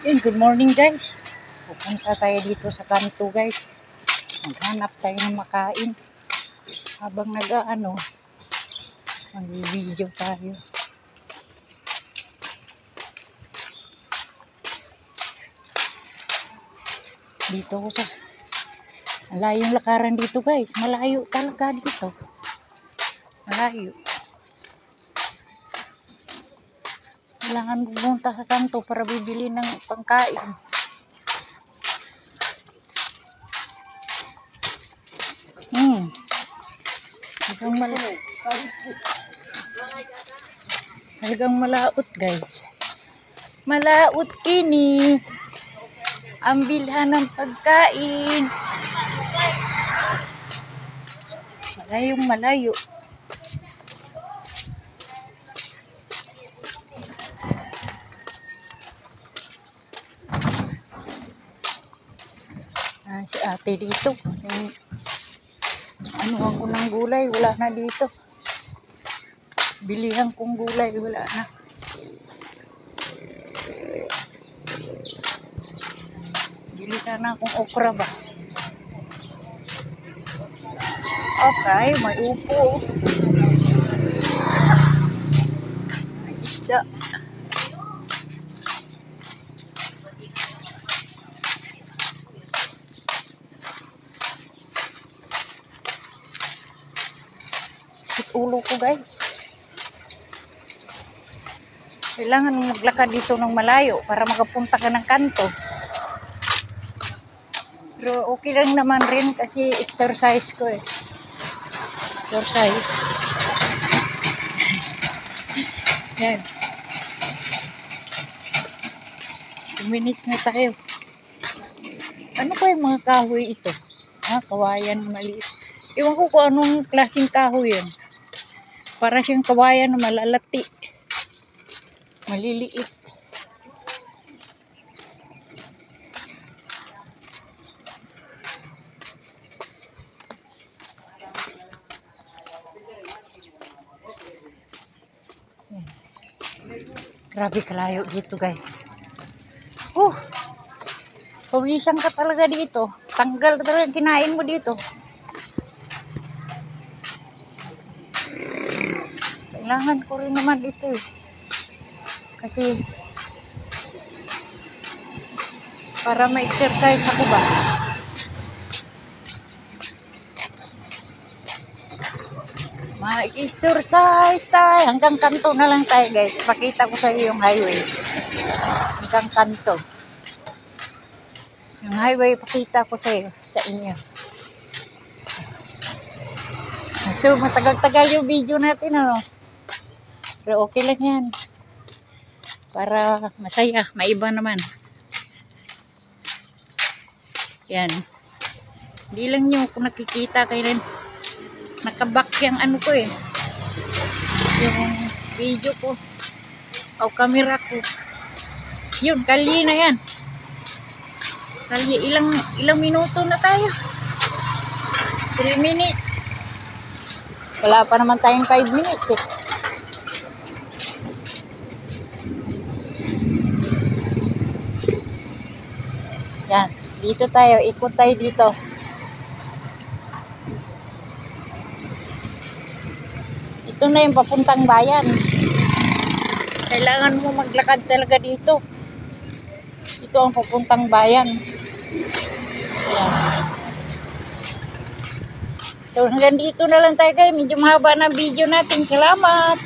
Yun, good morning guys. Pupunta tayo dito sa kanto guys. Maghanap tayo ng makain. Habang mag-video tayo. Dito ko sa malayong lakaran dito guys. Malayo talaga dito. Malayo. Kailangan pumunta sa kanto para bibili ng pangkain. Talagang malaot guys. Malaot ini. Ang bilhan ng pagkain. Malayong malayo. Si ate dito. Anuhan ko ng gulay. Wala na dito. Bilihan kong gulay. Wala na. Bili na akong okra ba? Okay, may upo. May isda. Sakit ulo ko guys. Kailangan maglakad dito ng malayo para makapunta ka ng kanto. Pero okay lang naman rin kasi exercise ko eh. Exercise. Yan. 2 minutes na tayo. Ano ko yung mga kahoy ito? Kawayan maliit. Iwan ko kung anong klaseng kahoy yan. Para siyang kawayan na malalati. Maliliit. Grabe kalayo dito guys. Pawisan ka talaga dito. Tanggal talaga kinain mo dito. Kailangan ko rin naman ito eh. Kasi para ma-exercise ako ba? Ma-exercise tayo. Hanggang kanto na lang tayo guys. Pakita ko sa iyo yung highway. Hanggang kanto. Yung highway pakita ko sa iyo. Sa inyo. Ito, matagal-tagal yung video natin ano. Pero okay lang yan. Para masaya. Maiba naman. Yan. Hindi lang nyo kung nakikita kayo rin. Nakaback yung ano ko eh. Yung video ko. O camera ko. Yun, kalye na yan. Kalye, ilang minuto na tayo. 3 minutes. Wala pa naman tayong 5 minutes eh. Yan, dito tayo. Ikot tayo dito. Ito na yung papuntang bayan. Kailangan mo maglakad talaga dito. Ito ang papuntang bayan. Ayan. So hanggang dito na lang tayo guys. Medyo mahaba na video natin. Salamat!